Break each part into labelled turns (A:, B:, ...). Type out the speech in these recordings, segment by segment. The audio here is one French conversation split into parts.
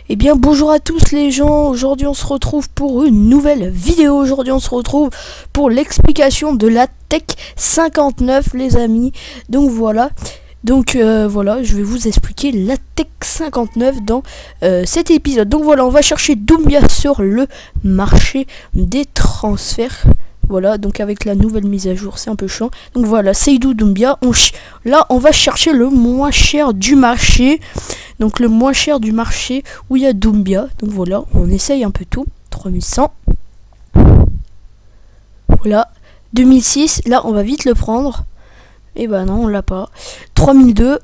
A: Eh bien bonjour à tous les gens, aujourd'hui on se retrouve pour une nouvelle vidéo. Aujourd'hui on se retrouve pour l'explication de la Tech 59 les amis. Donc voilà, voilà, je vais vous expliquer la Tech 59 dans cet épisode. Donc voilà, on va chercher Doumbia sur le marché des transferts. Voilà, donc avec la nouvelle mise à jour, c'est un peu chiant. Donc voilà, Seydou Doumbia. Là, on va chercher le moins cher du marché. Donc le moins cher du marché où il y a Doumbia. Donc voilà, on essaye un peu tout. 3100. Voilà. 2006, là, on va vite le prendre. Et bah non, on l'a pas. 3002,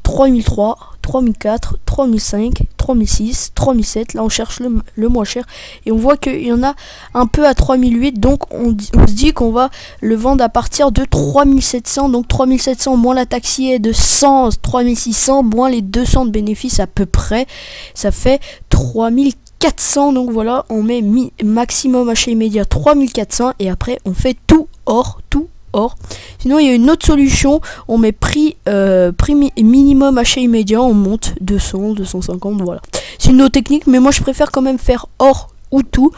A: 3003, 3004, 3005, 3006, 3007. Là, on cherche le moins cher. Et on voit qu'il y en a un peu à 3008. Donc, on se dit qu'on va le vendre à partir de 3700. Donc, 3700 moins la taxi est de 100, 3600 moins les 200 de bénéfices à peu près. Ça fait 3400. Donc, voilà, on met maximum achat immédiat 3400. Et après, on fait tout hors, Sinon il y a une autre solution, on met prix minimum achat immédiat, on monte 200, 250, voilà. C'est une autre technique, mais moi je préfère quand même faire hors ou tout.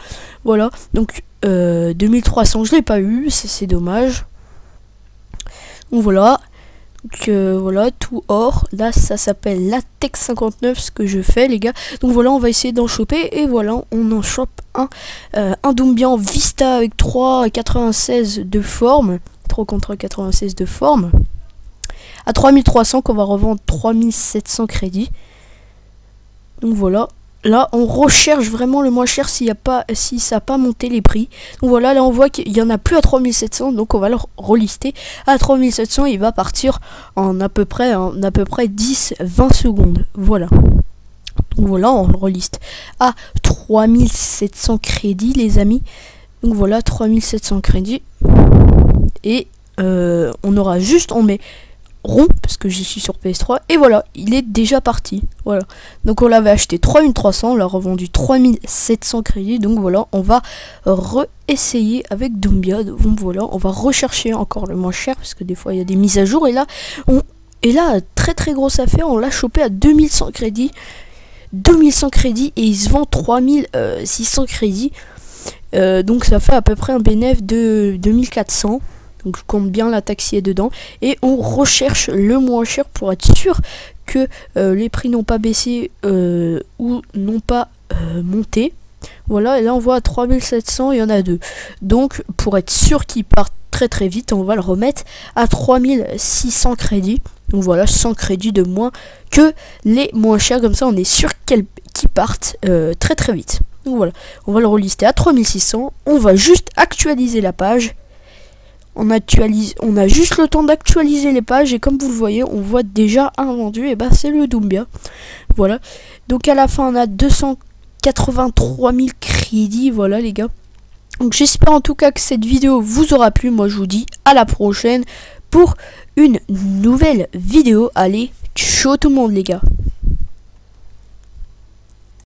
A: Voilà, donc 2300 je l'ai pas eu, c'est dommage. Donc voilà. Donc voilà, tout hors. Là ça s'appelle la Tech 59 ce que je fais les gars. Donc voilà, on va essayer d'en choper. Et voilà, on en chope un Doumbia en Vista avec 3,96 de forme. 3 contre 96 de forme. À 3300 qu'on va revendre 3700 crédits. Donc voilà. Là, on recherche vraiment le moins cher si ça n'a pas monté les prix. Donc voilà, là on voit qu'il y en a plus à 3700, donc on va le relister. À 3700, il va partir en à peu près 10-20 secondes. Voilà. Donc voilà, on le reliste à 3700 crédits, les amis. Donc voilà, 3700 crédits. Et on aura juste, on met rond parce que je suis sur PS3 et voilà, il est déjà parti. Voilà, donc on l'avait acheté 3300, on l'a revendu 3700 crédits. Donc voilà, on va réessayer avec Doumbia. Donc voilà, on va rechercher encore le moins cher parce que des fois il y a des mises à jour. Et là très grosse affaire, on l'a chopé à 2100 crédits. 2100 crédits et il se vend 3600 crédits. Donc ça fait à peu près un bénéfice de 2400. Donc je compte bien la taxi est dedans. Et on recherche le moins cher pour être sûr que les prix n'ont pas baissé ou n'ont pas monté. Voilà, et là on voit à 3700, il y en a deux. Donc pour être sûr qu'ils partent très vite, on va le remettre à 3600 crédits. Donc voilà, 100 crédits de moins que les moins chers. Comme ça on est sûr qu'ils partent très vite. Donc voilà, on va le relister à 3600. On va juste actualiser la page. On a juste le temps d'actualiser les pages. Et comme vous le voyez, on voit déjà un vendu. Et bah c'est le Doumbia. Voilà. Donc à la fin on a 283 000 crédits. Voilà les gars. Donc j'espère en tout cas que cette vidéo vous aura plu. Moi je vous dis à la prochaine pour une nouvelle vidéo. Allez, ciao tout le monde les gars.